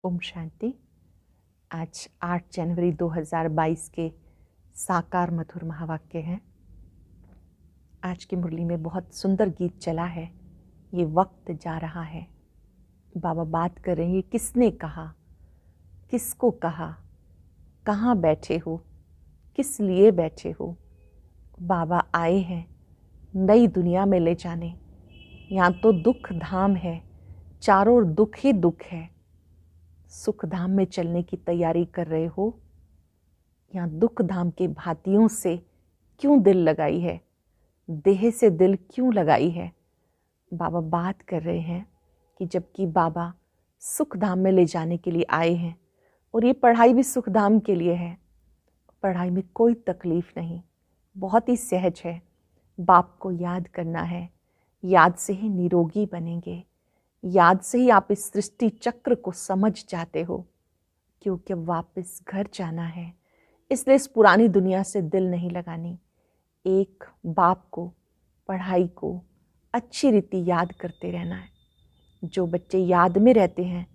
ओम शांति। आज 8 जनवरी 2022 के साकार मधुर महावाक्य हैं। आज की मुरली में बहुत सुंदर गीत चला है। ये वक्त जा रहा है। बाबा बात कर रहे हैं, किसने कहा, किसको कहा, कहाँ बैठे हो, किस लिए बैठे हो। बाबा आए हैं नई दुनिया में ले जाने। यहाँ तो दुख धाम है, चारों ओर दुख ही दुख है। सुख धाम में चलने की तैयारी कर रहे हो, यहाँ दुख धाम के भातियों से क्यों दिल लगाई है, देह से दिल क्यों लगाई है। बाबा बात कर रहे हैं कि जबकि बाबा सुख धाम में ले जाने के लिए आए हैं और ये पढ़ाई भी सुख धाम के लिए है। पढ़ाई में कोई तकलीफ नहीं, बहुत ही सहज है। बाप को याद करना है, याद से ही निरोगी बनेंगे, याद से ही आप इस सृष्टि चक्र को समझ जाते हो, क्योंकि वापस घर जाना है। इसलिए इस पुरानी दुनिया से दिल नहीं लगानी। एक बाप को, पढ़ाई को अच्छी रीति याद करते रहना है। जो बच्चे याद में रहते हैं,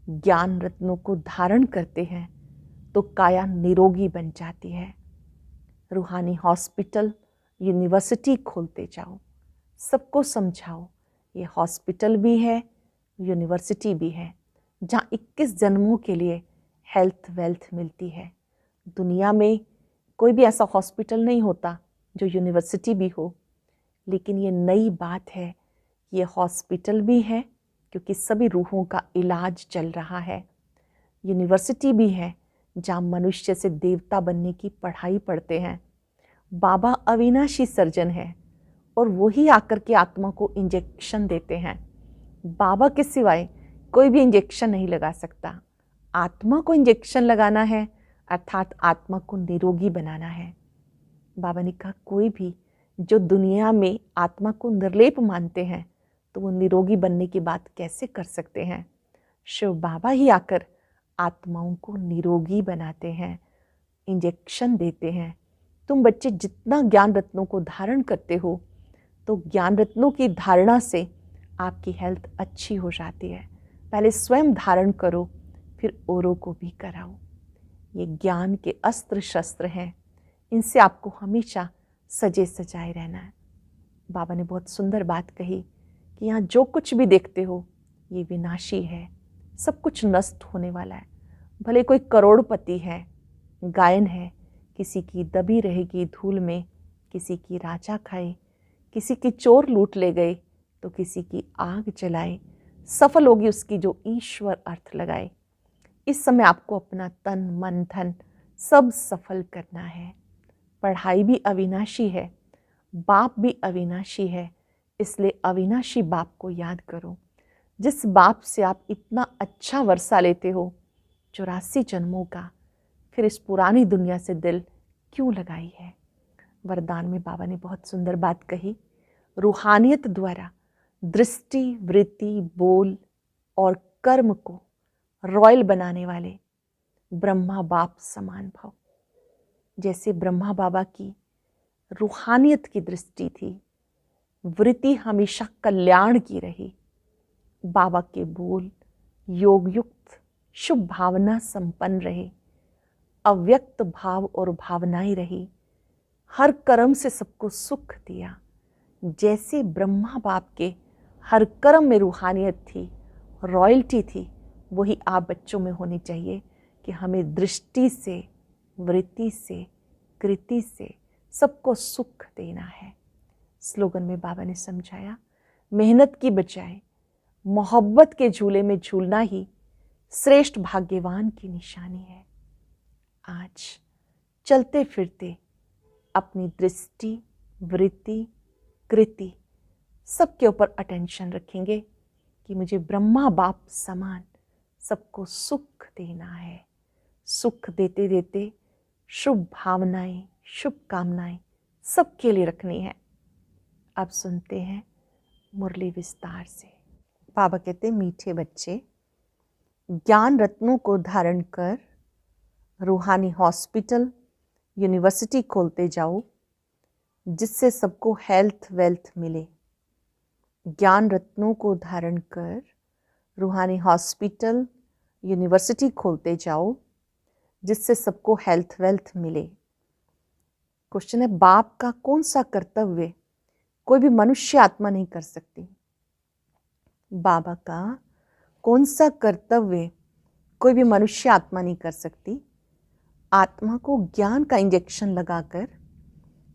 ज्ञान रत्नों को धारण करते हैं, तो काया निरोगी बन जाती है। रूहानी हॉस्पिटल, यूनिवर्सिटी खोलते जाओ, सबको समझाओ ये हॉस्पिटल भी है, यूनिवर्सिटी भी है, जहाँ 21 जन्मों के लिए हेल्थ वेल्थ मिलती है। दुनिया में कोई भी ऐसा हॉस्पिटल नहीं होता जो यूनिवर्सिटी भी हो, लेकिन ये नई बात है, ये हॉस्पिटल भी है क्योंकि सभी रूहों का इलाज चल रहा है। यूनिवर्सिटी भी है जहाँ मनुष्य से देवता बनने की पढ़ाई पढ़ते हैं। बाबा अविनाशी सर्जन है और वही आकर के आत्मा को इंजेक्शन देते हैं। बाबा के सिवाय कोई भी इंजेक्शन नहीं लगा सकता। आत्मा को इंजेक्शन लगाना है, अर्थात आत्मा को निरोगी बनाना है। बाबा ने कहा, कोई भी जो दुनिया में आत्मा को निर्लेप मानते हैं तो वो निरोगी बनने की बात कैसे कर सकते हैं। शिव बाबा ही आकर आत्माओं को निरोगी बनाते हैं, इंजेक्शन देते हैं। तुम बच्चे जितना ज्ञान रत्नों को धारण करते हो, तो ज्ञान रत्नों की धारणा से आपकी हेल्थ अच्छी हो जाती है। पहले स्वयं धारण करो, फिर औरों को भी कराओ। ये ज्ञान के अस्त्र शस्त्र हैं, इनसे आपको हमेशा सजे सजाए रहना है। बाबा ने बहुत सुंदर बात कही कि यहाँ जो कुछ भी देखते हो ये विनाशी है, सब कुछ नष्ट होने वाला है। भले कोई करोड़पति है, गायन है, किसी की दबी रहेगी धूल में, किसी की राजा खाए, किसी की चोर लूट ले गए, तो किसी की आग जलाए, सफल होगी उसकी जो ईश्वर अर्थ लगाए। इस समय आपको अपना तन मन धन सब सफल करना है। पढ़ाई भी अविनाशी है, बाप भी अविनाशी है, इसलिए अविनाशी बाप को याद करो, जिस बाप से आप इतना अच्छा वर्षा लेते हो 84 जन्मों का। फिर इस पुरानी दुनिया से दिल क्यों लगाई है। वरदान में बाबा ने बहुत सुंदर बात कही, रूहानियत द्वारा दृष्टि, वृत्ति, बोल और कर्म को रॉयल बनाने वाले ब्रह्मा बाप समान भव। जैसे ब्रह्मा बाबा की रूहानियत की दृष्टि थी, वृत्ति हमेशा कल्याण की रही, बाबा के बोल योग युक्त शुभ भावना संपन्न रहे, अव्यक्त भाव और भावनाएं रही, हर कर्म से सबको सुख दिया। जैसे ब्रह्मा बाप के हर कर्म में रूहानियत थी, रॉयल्टी थी, वही आप बच्चों में होनी चाहिए कि हमें दृष्टि से, वृत्ति से, कृति से सबको सुख देना है। स्लोगन में बाबा ने समझाया, मेहनत की बजाय मोहब्बत के झूले में झूलना ही श्रेष्ठ भाग्यवान की निशानी है। आज चलते फिरते अपनी दृष्टि, वृत्ति, कृति सबके ऊपर अटेंशन रखेंगे कि मुझे ब्रह्मा बाप समान सबको सुख देना है। सुख देते देते शुभ भावनाएं, शुभ कामनाएं सबके लिए रखनी है। अब सुनते हैं मुरली विस्तार से। बाबा कहते, मीठे बच्चे, ज्ञान रत्नों को धारण कर रूहानी हॉस्पिटल, यूनिवर्सिटी खोलते जाओ, जिससे सबको हेल्थ वेल्थ मिले। ज्ञान रत्नों को धारण कर रूहानी हॉस्पिटल, यूनिवर्सिटी खोलते जाओ जिससे सबको हेल्थ वेल्थ मिले। क्वेश्चन है, बाप का कौन सा कर्तव्य कोई भी मनुष्य आत्मा नहीं कर सकती? बाबा का कौन सा कर्तव्य कोई भी मनुष्य आत्मा नहीं कर सकती? आत्मा को ज्ञान का इंजेक्शन लगाकर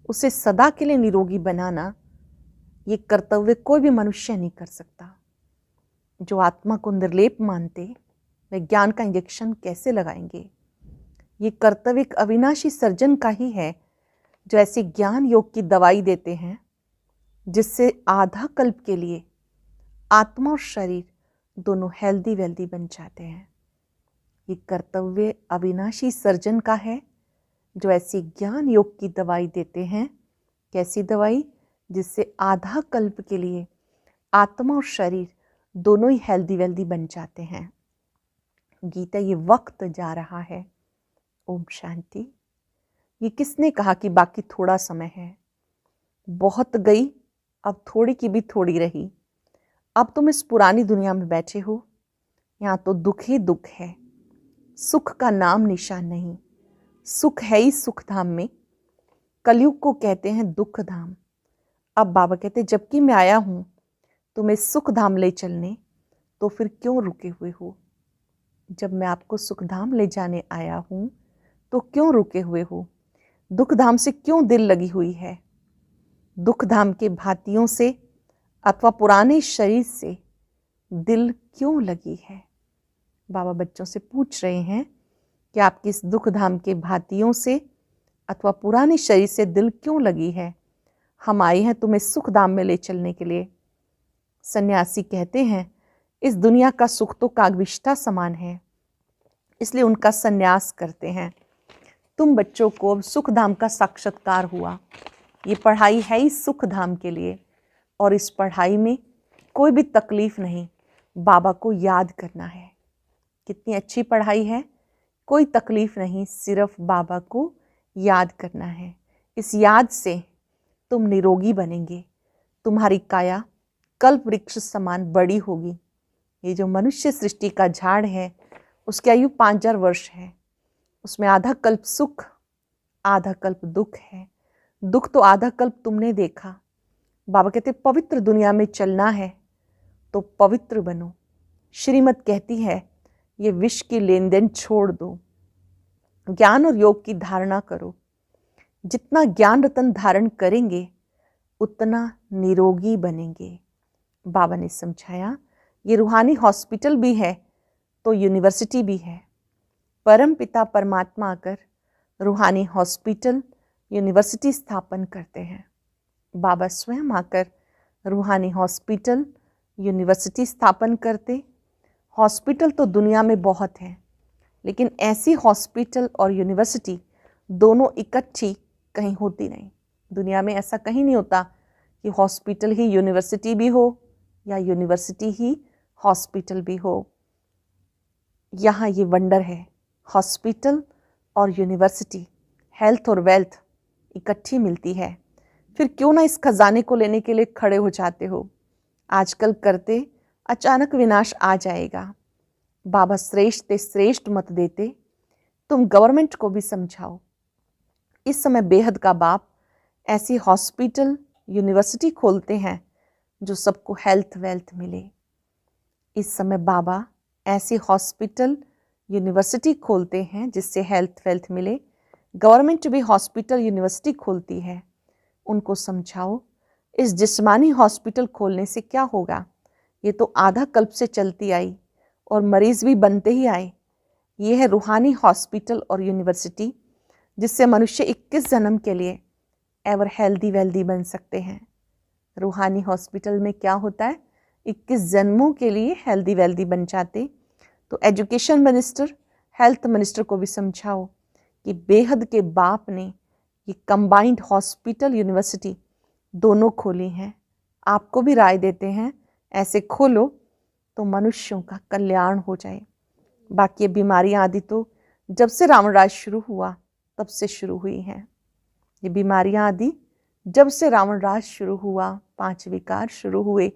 उसे सदा के लिए निरोगी बनाना, ये कर्तव्य कोई भी मनुष्य नहीं कर सकता। जो आत्मा को निर्लेप मानते वे ज्ञान का इंजेक्शन कैसे लगाएंगे? ये कर्तव्य एक अविनाशी सर्जन का ही है, जो ऐसी ज्ञान योग की दवाई देते हैं जिससे आधा कल्प के लिए आत्मा और शरीर दोनों हेल्दी वेल्दी बन जाते हैं। ये कर्तव्य अविनाशी सर्जन का है, जो ऐसी ज्ञान योग की दवाई देते हैं। कैसी दवाई? जिससे आधा कल्प के लिए आत्मा और शरीर दोनों ही हेल्दी वेल्दी बन जाते हैं। गीता, ये वक्त जा रहा है। ओम शांति। ये किसने कहा कि बाकी थोड़ा समय है? बहुत गई, अब थोड़ी की भी थोड़ी रही। अब तुम इस पुरानी दुनिया में बैठे हो, यहाँ तो दुख ही दुख है, सुख का नाम निशान नहीं। सुख है ही सुख धाम में, कलयुग को कहते हैं दुख धाम। अब बाबा कहते हैं, जबकि मैं आया हूँ तुम्हें सुख धाम ले चलने, तो फिर क्यों रुके हुए हो? जब मैं आपको सुख धाम ले जाने आया हूँ तो क्यों रुके हुए हो? दुख धाम से क्यों दिल लगी हुई है? दुख धाम के भातियों से अथवा पुराने शरीर से दिल क्यों लगी है? बाबा बच्चों से पूछ रहे हैं कि आपकी इस दुख धाम के भातियों से अथवा पुराने शरीर से दिल क्यों लगी है? हम आए हैं तुम्हें सुख धाम में ले चलने के लिए। सन्यासी कहते हैं, इस दुनिया का सुख तो कागविष्ठा समान है, इसलिए उनका सन्यास करते हैं। तुम बच्चों को अब सुख धाम का साक्षात्कार हुआ। ये पढ़ाई है ही सुख धाम के लिए, और इस पढ़ाई में कोई भी तकलीफ नहीं, बाबा को याद करना है। कितनी अच्छी पढ़ाई है, कोई तकलीफ नहीं, सिर्फ बाबा को याद करना है। इस याद से तुम निरोगी बनेंगे, तुम्हारी काया कल्प वृक्ष समान बड़ी होगी। ये जो मनुष्य सृष्टि का झाड़ है, उसकी आयु 5000 वर्ष है। उसमें आधा कल्प सुख, आधा कल्प दुख है। दुख तो आधा कल्प तुमने देखा। बाबा कहते पवित्र दुनिया में चलना है तो पवित्र बनो। श्रीमत कहती है, ये विष की लेन देन छोड़ दो, ज्ञान और योग की धारणा करो। जितना ज्ञान रतन धारण करेंगे उतना निरोगी बनेंगे। बाबा ने समझाया, ये रूहानी हॉस्पिटल भी है तो यूनिवर्सिटी भी है। परम पिता परमात्मा आकर रूहानी हॉस्पिटल यूनिवर्सिटी स्थापन करते हैं। बाबा स्वयं आकर रूहानी हॉस्पिटल यूनिवर्सिटी स्थापन करते। हॉस्पिटल तो दुनिया में बहुत हैं, लेकिन ऐसी हॉस्पिटल और यूनिवर्सिटी दोनों इकट्ठी कहीं होती नहीं। दुनिया में ऐसा कहीं नहीं होता कि हॉस्पिटल ही यूनिवर्सिटी भी हो या यूनिवर्सिटी ही हॉस्पिटल भी हो। यहाँ ये वंडर है, हॉस्पिटल और यूनिवर्सिटी, हेल्थ और वेल्थ इकट्ठी मिलती है। फिर क्यों ना इस खजाने को लेने के लिए खड़े हो जाते हो? आजकल करते अचानक विनाश आ जाएगा। बाबा श्रेष्ठ ते श्रेष्ठ मत देते, तुम गवर्नमेंट को भी समझाओ। इस समय बेहद का बाप ऐसी हॉस्पिटल यूनिवर्सिटी खोलते हैं जो सबको हेल्थ वेल्थ मिले। इस समय बाबा ऐसी हॉस्पिटल यूनिवर्सिटी खोलते हैं जिससे हेल्थ वेल्थ मिले। गवर्नमेंट भी हॉस्पिटल यूनिवर्सिटी खोलती है। उनको समझाओ, इस जिस्मानी हॉस्पिटल खोलने से क्या होगा? ये तो आधा कल्प से चलती आई और मरीज भी बनते ही आए। ये है रूहानी हॉस्पिटल और यूनिवर्सिटी, जिससे मनुष्य 21 जन्म के लिए एवर हेल्दी वेल्दी बन सकते हैं। रूहानी हॉस्पिटल में क्या होता है? 21 जन्मों के लिए हेल्दी वेल्दी बन जाते। तो एजुकेशन मिनिस्टर, हेल्थ मिनिस्टर को भी समझाओ कि बेहद के बाप ने ये कंबाइंड हॉस्पिटल यूनिवर्सिटी दोनों खोली हैं। आपको भी राय देते हैं, ऐसे खोलो तो मनुष्यों का कल्याण हो जाए। बाकी ये बीमारियां आदि तो जब से रावण राज शुरू हुआ तब से शुरू हुई हैं। ये बीमारियां आदि जब से रावण राज शुरू हुआ, 5 विकार शुरू हुए,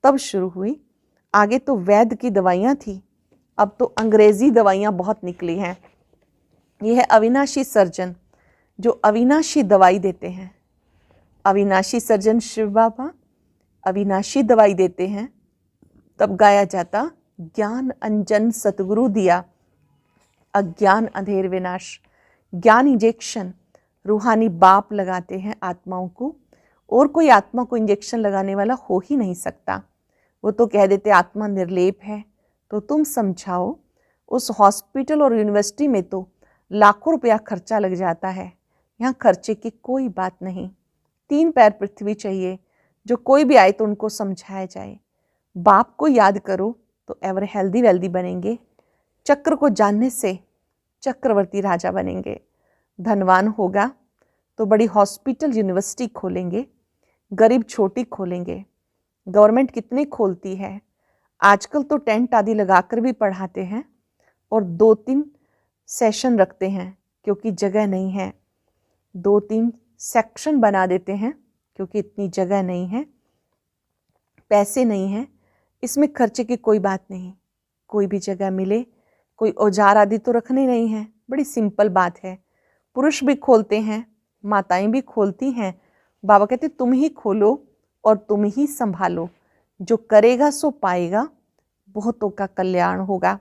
तब शुरू हुई। आगे तो वैद्य की दवाइयाँ थी, अब तो अंग्रेजी दवाइयाँ बहुत निकली हैं। ये है अविनाशी सर्जन जो अविनाशी दवाई देते हैं। अविनाशी सर्जन शिव बाबा अविनाशी दवाई देते हैं। तब गाया जाता ज्ञान अंजन सतगुरु दिया, अज्ञान अंधेर विनाश। ज्ञान इंजेक्शन रूहानी बाप लगाते हैं आत्माओं को, और कोई आत्मा को इंजेक्शन लगाने वाला हो ही नहीं सकता। वो तो कह देते आत्मा निर्लेप है। तो तुम समझाओ, उस हॉस्पिटल और यूनिवर्सिटी में तो लाखों रुपया खर्चा लग जाता है। यहाँ खर्चे की कोई बात नहीं। 3 पैर पृथ्वी चाहिए, जो कोई भी आए तो उनको समझाया जाए। बाप को याद करो तो एवर हेल्दी वेल्दी बनेंगे। चक्र को जानने से चक्रवर्ती राजा बनेंगे। धनवान होगा तो बड़ी हॉस्पिटल यूनिवर्सिटी खोलेंगे, गरीब छोटी खोलेंगे। गवर्नमेंट कितनी खोलती है, आजकल तो टेंट आदि लगाकर भी पढ़ाते हैं और 2-3 सेशन रखते हैं क्योंकि जगह नहीं है। 2-3 सेक्शन बना देते हैं क्योंकि इतनी जगह नहीं है, पैसे नहीं हैं। इसमें खर्चे की कोई बात नहीं। कोई भी जगह मिले, कोई औजार आदि तो रखने नहीं है। बड़ी सिंपल बात है। पुरुष भी खोलते हैं, माताएं भी खोलती हैं। बाबा कहते तुम ही खोलो और तुम ही संभालो। जो करेगा सो पाएगा, बहुतों का कल्याण होगा।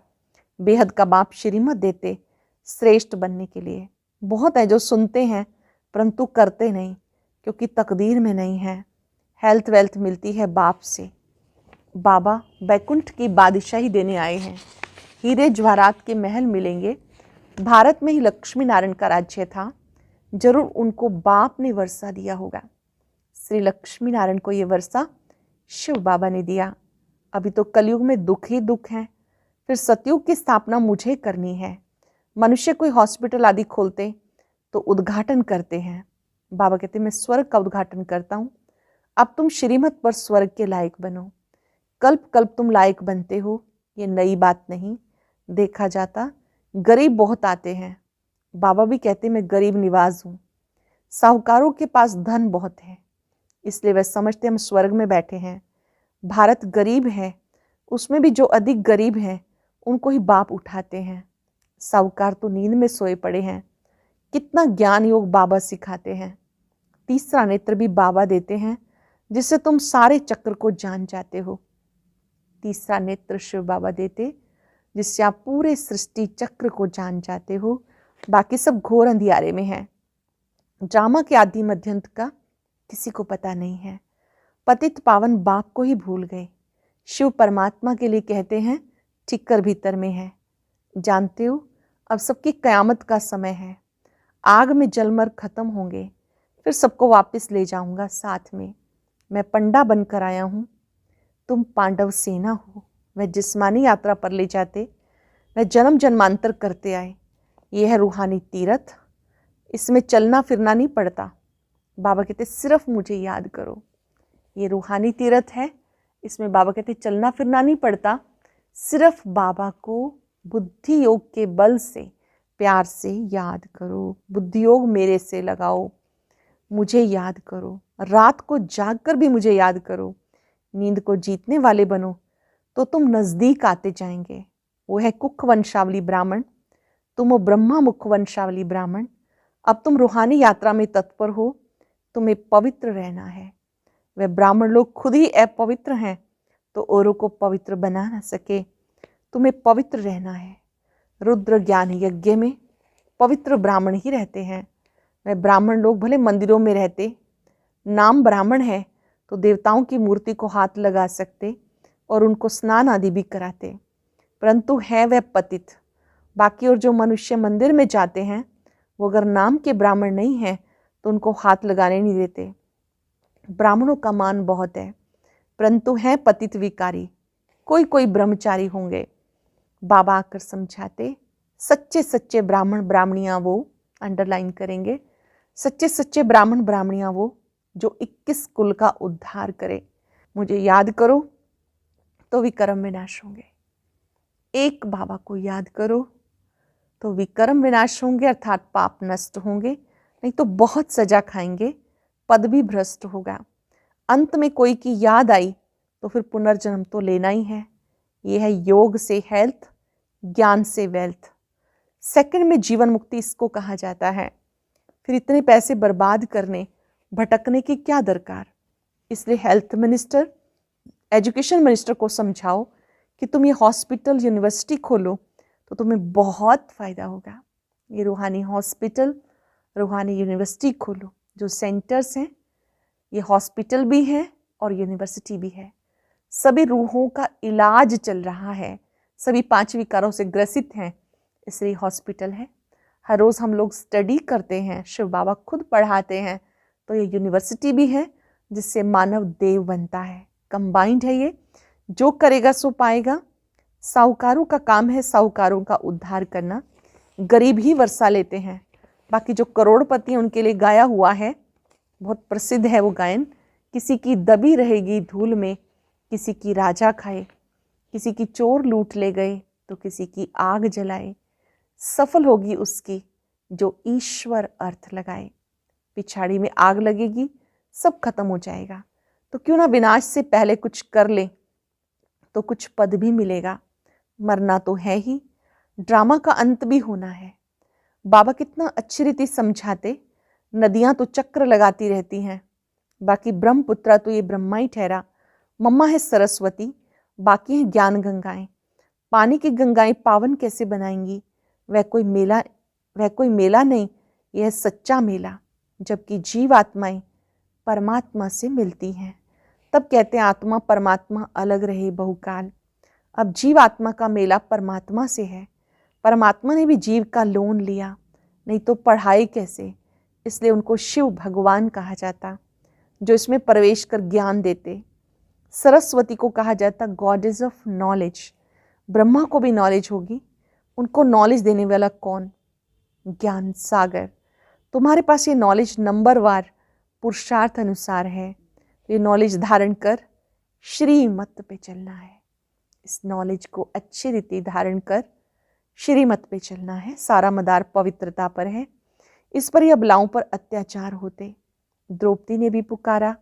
बेहद का बाप श्रीमत देते श्रेष्ठ बनने के लिए। बहुत है जो सुनते हैं परंतु करते नहीं, क्योंकि तकदीर में नहीं है। हेल्थ वेल्थ मिलती है बाप से। बाबा बैकुंठ की बादशाही देने आए हैं। हीरे जवाहरात के महल मिलेंगे। भारत में ही लक्ष्मी नारायण का राज्य था, जरूर उनको बाप ने वर्षा दिया होगा। श्री लक्ष्मी नारायण को ये वर्षा शिव बाबा ने दिया। अभी तो कलयुग में दुख ही दुख है, फिर सतयुग की स्थापना मुझे करनी है। मनुष्य कोई हॉस्पिटल आदि खोलते तो उद्घाटन करते हैं। बाबा कहते मैं स्वर्ग का उद्घाटन करता हूँ। अब तुम श्रीमत पर स्वर्ग के लायक बनो। कल्प कल्प तुम लायक बनते हो, ये नई बात नहीं। देखा जाता गरीब बहुत आते हैं। बाबा भी कहते मैं गरीब निवाज हूँ। साहूकारों के पास धन बहुत है, इसलिए वह समझते हम स्वर्ग में बैठे हैं। भारत गरीब है, उसमें भी जो अधिक गरीब हैं उनको ही बाप उठाते हैं। साहूकार तो नींद में सोए पड़े हैं। कितना ज्ञान योग बाबा सिखाते हैं। तीसरा नेत्र भी बाबा देते हैं, जिससे तुम सारे चक्र को जान जाते हो। तीसरा नेत्र शिव बाबा देते, जिससे आप पूरे सृष्टि चक्र को जान जाते हो। बाकी सब घोर अंधियारे में है। ड्रामा के आदि मध्यंत का किसी को पता नहीं है। पतित पावन बाप को ही भूल गए। शिव परमात्मा के लिए कहते हैं ठिक्कर भीतर में है। जानते हो अब सबकी कयामत का समय है। आग में जलमर खत्म होंगे, फिर सबको वापस ले जाऊंगा साथ में। मैं पंडा बनकर आया हूँ, तुम पांडव सेना हो। वह जिस्मानी यात्रा पर ले जाते, वह जन्म जन्मांतर करते आए। यह है रूहानी तीर्थ, इसमें चलना फिरना नहीं पड़ता। बाबा कहते सिर्फ मुझे याद करो। ये रूहानी तीर्थ है, इसमें बाबा कहते चलना फिरना नहीं पड़ता। सिर्फ बाबा को बुद्धि योग के बल से प्यार से याद करो। बुद्धि योग मेरे से लगाओ, मुझे याद करो। रात को जाग कर भी मुझे याद करो। नींद को जीतने वाले बनो तो तुम नजदीक आते जाएंगे। वो है कुख वंशावली ब्राह्मण, तुम हो ब्रह्मा मुख वंशावली ब्राह्मण। अब तुम रूहानी यात्रा में तत्पर हो, तुम्हें पवित्र रहना है। वे ब्राह्मण लोग खुद ही अपवित्र हैं तो औरों को पवित्र बना ना सके। तुम्हें पवित्र रहना है। रुद्र ज्ञान यज्ञ में पवित्र ब्राह्मण ही रहते हैं। वे ब्राह्मण लोग भले मंदिरों में रहते, नाम ब्राह्मण है तो देवताओं की मूर्ति को हाथ लगा सकते और उनको स्नान आदि भी कराते, परंतु है वह पतित। बाकी और जो मनुष्य मंदिर में जाते हैं वो अगर नाम के ब्राह्मण नहीं हैं तो उनको हाथ लगाने नहीं देते। ब्राह्मणों का मान बहुत है, परंतु हैं पतित विकारी। कोई कोई ब्रह्मचारी होंगे। बाबा आकर समझाते सच्चे सच्चे ब्राह्मण ब्राह्मणियाँ वो, अंडरलाइन करेंगे, सच्चे सच्चे ब्राह्मण ब्राह्मणियाँ वो जो 21 कुल का उद्धार करे। मुझे याद करो तो विकर्म विनाश होंगे। एक बाबा को याद करो तो विकर्म विनाश होंगे, अर्थात पाप नष्ट होंगे, नहीं तो बहुत सजा खाएंगे, पद भी भ्रष्ट होगा। अंत में कोई की याद आई तो फिर पुनर्जन्म तो लेना ही है। यह है योग से हेल्थ, ज्ञान से वेल्थ, सेकंड में जीवन मुक्ति इसको कहा जाता है। फिर इतने पैसे बर्बाद करने, भटकने की क्या दरकार। इसलिए हेल्थ मिनिस्टर, एजुकेशन मिनिस्टर को समझाओ कि तुम ये हॉस्पिटल, यूनिवर्सिटी खोलो तो तुम्हें बहुत फ़ायदा होगा। ये रूहानी हॉस्पिटल, रूहानी यूनिवर्सिटी खोलो। जो सेंटर्स हैं, ये हॉस्पिटल भी है और यूनिवर्सिटी भी है। सभी रूहों का इलाज चल रहा है, सभी 5 विकारों से ग्रसित हैं, इसलिए हॉस्पिटल है। हर रोज़ हम लोग स्टडी करते हैं, शिव बाबा खुद पढ़ाते हैं, तो ये यूनिवर्सिटी भी है जिससे मानव देव बनता है। कंबाइंड है ये, जो करेगा सो पाएगा। साहूकारों का काम है साहूकारों का उद्धार करना, गरीब ही वर्षा लेते हैं। बाकी जो करोड़पति हैं उनके लिए गाया हुआ है, बहुत प्रसिद्ध है वो गायन। किसी की दबी रहेगी धूल में, किसी की राजा खाए, किसी की चोर लूट ले गए तो किसी की आग जलाए। सफल होगी उसकी जो ईश्वर अर्थ लगाए। पिछाड़ी में आग लगेगी, सब खत्म हो जाएगा। तो क्यों ना विनाश से पहले कुछ कर ले, तो कुछ पद भी मिलेगा। मरना तो है ही, ड्रामा का अंत भी होना है। बाबा कितना अच्छी रीति समझाते। नदियां तो चक्र लगाती रहती हैं, बाकी ब्रह्मपुत्रा तो ये ब्रह्मा ही ठहरा। मम्मा है सरस्वती, बाकी हैं ज्ञान गंगाएं। पानी की गंगाएं पावन कैसे बनाएंगी। वह कोई मेला नहीं, यह सच्चा मेला। जबकि जीव आत्माएं परमात्मा से मिलती हैं, तब कहते हैं आत्मा परमात्मा अलग रहे बहुकाल। अब जीव आत्मा का मेला परमात्मा से है। परमात्मा ने भी जीव का लोन लिया, नहीं तो पढ़ाई कैसे। इसलिए उनको शिव भगवान कहा जाता, जो इसमें प्रवेश कर ज्ञान देते। सरस्वती को कहा जाता गॉडेस ऑफ नॉलेज। ब्रह्मा को भी नॉलेज होगी, उनको नॉलेज देने वाला कौन? ज्ञान सागर। तुम्हारे पास ये नॉलेज नंबरवार पुरुषार्थ अनुसार है। ये नॉलेज धारण कर श्रीमत पे चलना है। इस नॉलेज को अच्छी रीति धारण कर श्रीमत पे चलना है। सारा मदार पवित्रता पर है। इस पर ही अबलाओं पर अत्याचार होते। द्रौपदी ने भी पुकारा,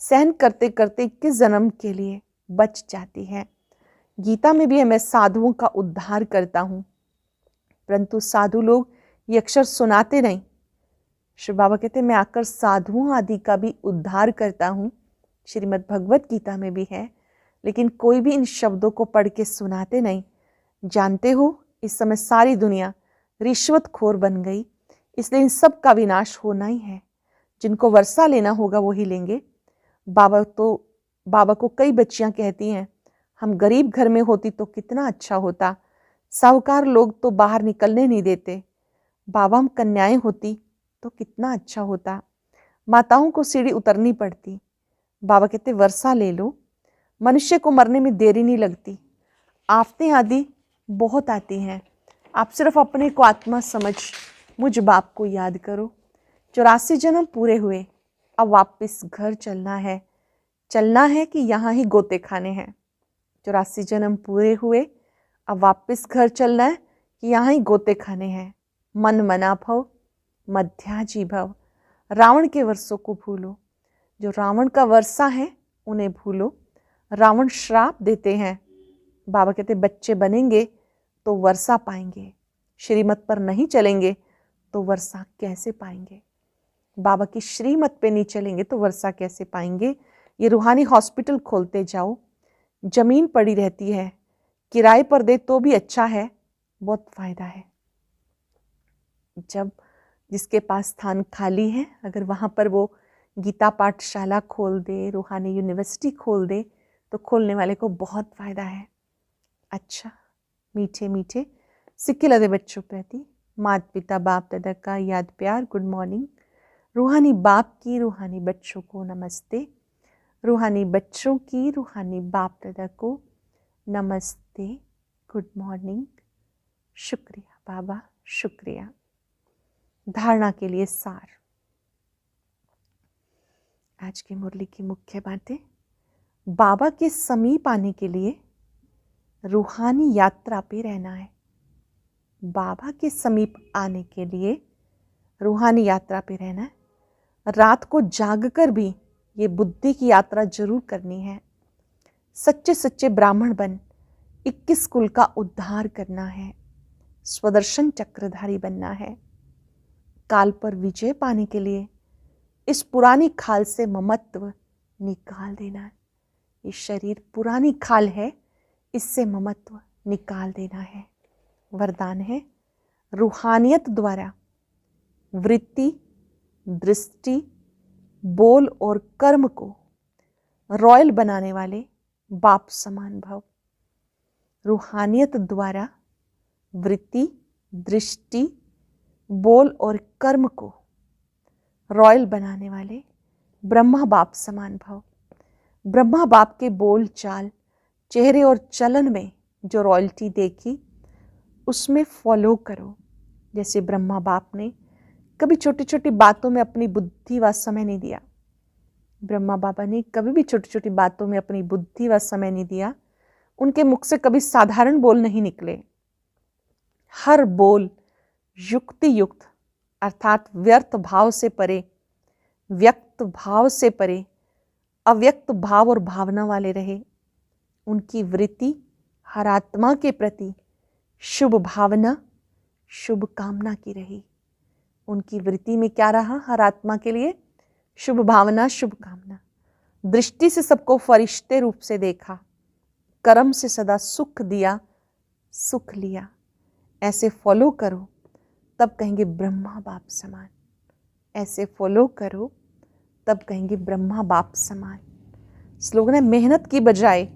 सहन करते करते 21 जन्म के लिए बच जाती है। गीता में भी है, मैं साधुओं का उद्धार करता हूँ, परंतु साधु लोग ये अक्षर सुनाते नहीं। श्री बाबा कहते मैं आकर साधुओं आदि का भी उद्धार करता हूँ। श्रीमद् भगवत गीता में भी है, लेकिन कोई भी इन शब्दों को पढ़ के सुनाते नहीं। जानते हो इस समय सारी दुनिया रिश्वतखोर बन गई, इसलिए इन सब का विनाश होना ही है। जिनको वर्षा लेना होगा वो ही लेंगे। बाबा को कई बच्चियां कहती हैं, हम गरीब घर में होती तो कितना अच्छा होता। साहूकार लोग तो बाहर निकलने नहीं देते। बाबा हम कन्याएं होती तो कितना अच्छा होता। माताओं को सीढ़ी उतरनी पड़ती। बाबा कहते वर्षा ले लो, मनुष्य को मरने में देरी नहीं लगती। आफतें आदि बहुत आती हैं, आप सिर्फ अपने को आत्मा समझ मुझ बाप को याद करो। 84 जन्म पूरे हुए, अब वापस घर चलना है। चलना है कि यहाँ ही गोते खाने हैं। 84 जन्म पूरे हुए, अब वापस घर चलना है कि यहाँ ही गोते खाने हैं। मन मना भव मध्याजी भव। रावण के वर्षों को भूलो। जो रावण का वर्षा है उन्हें भूलो। रावण श्राप देते हैं। बाबा कहते बच्चे बनेंगे तो वर्षा पाएंगे, श्रीमत पर नहीं चलेंगे तो वर्षा कैसे पाएंगे। बाबा की श्रीमत पे नहीं चलेंगे तो वर्षा कैसे पाएंगे। ये रूहानी हॉस्पिटल खोलते जाओ। जमीन पड़ी रहती है, किराए पर दे तो भी अच्छा है, बहुत फायदा है। जब जिसके पास स्थान खाली है, अगर वहाँ पर वो गीता पाठशाला खोल दे, रूहानी यूनिवर्सिटी खोल दे, तो खोलने वाले को बहुत फायदा है। अच्छा, मीठे मीठे सिक्के लदे बच्चों प्रति माता पिता बाप दादा का याद प्यार गुड मॉर्निंग। रूहानी बाप की रूहानी बच्चों को नमस्ते। रूहानी बच्चों की रूहानी बाप दादा को नमस्ते, गुड मॉर्निंग। शुक्रिया बाबा, शुक्रिया। धारणा के लिए सार। आज की मुरली की मुख्य बातें। बाबा के समीप आने के लिए रूहानी यात्रा पे रहना है। बाबा के समीप आने के लिए रूहानी यात्रा पे रहना है। रात को जागकर भी ये बुद्धि की यात्रा जरूर करनी है। सच्चे सच्चे ब्राह्मण बन, 21 कुल का उद्धार करना है, स्वदर्शन चक्रधारी बनना है। काल पर विजय पाने के लिए इस पुरानी खाल से ममत्व निकाल देना है। ये शरीर पुरानी खाल है, इससे ममत्व निकाल देना है। वरदान है, रूहानियत द्वारा वृत्ति, दृष्टि, बोल और कर्म को रॉयल बनाने वाले बाप समान भव। रूहानियत द्वारा वृत्ति, दृष्टि, बोल और कर्म को रॉयल बनाने वाले ब्रह्मा बाप समान भव। ब्रह्मा बाप के बोल चाल, चेहरे और चलन में जो रॉयल्टी देखी, उसमें फॉलो करो। जैसे ब्रह्मा बाप ने कभी छोटी छोटी बातों में अपनी बुद्धि व समय नहीं दिया। ब्रह्मा बाबा ने कभी भी छोटी छोटी बातों में अपनी बुद्धि व समय नहीं दिया। उनके मुख से कभी साधारण बोल नहीं निकले। हर बोल युक्ति युक्त अर्थात व्यर्थ भाव से परे, व्यक्त भाव से परे, अव्यक्त भाव और भावना वाले रहे। उनकी वृत्ति हर आत्मा के प्रति शुभ भावना, शुभ कामना की रही। उनकी वृत्ति में क्या रहा? हर आत्मा के लिए शुभ भावना, शुभ कामना। दृष्टि से सबको फरिश्ते रूप से देखा। कर्म से सदा सुख दिया, सुख लिया। ऐसे फॉलो करो, तब कहेंगे ब्रह्मा बाप समान। ऐसे फॉलो करो, तब कहेंगे ब्रह्मा बाप समान। स्लोगन है, मेहनत की बजाय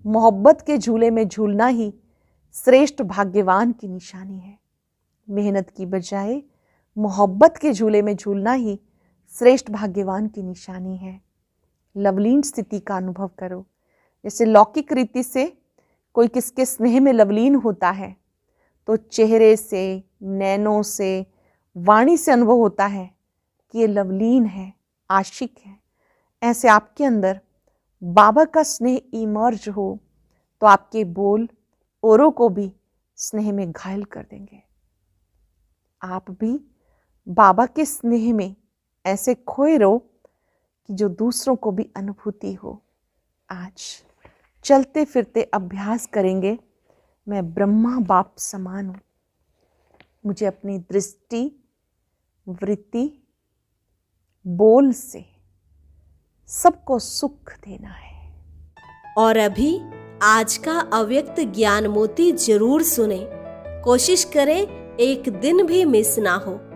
मोहब्बत के झूले में झूलना ही श्रेष्ठ भाग्यवान की निशानी है। मेहनत की बजाय मोहब्बत के झूले में झूलना ही श्रेष्ठ भाग्यवान की निशानी है। लवलीन स्थिति का अनुभव करो। जैसे लौकिक रीति से कोई किसके स्नेह में लवलीन होता है, तो चेहरे से, नैनों से, वाणी से अनुभव होता है कि ये लवलीन है, आशिक है। ऐसे आपके अंदर बाबा का स्नेह इमर्ज हो तो आपके बोल औरों को भी स्नेह में घायल कर देंगे। आप भी बाबा के स्नेह में ऐसे खोए रहो कि जो दूसरों को भी अनुभूति हो। आज चलते फिरते अभ्यास करेंगे, मैं ब्रह्मा बाप समान हूँ। मुझे अपनी दृष्टि, वृत्ति, बोल से सबको सुख देना है। और अभी आज का अव्यक्त ज्ञान मोती जरूर सुने। कोशिश करें एक दिन भी मिस ना हो।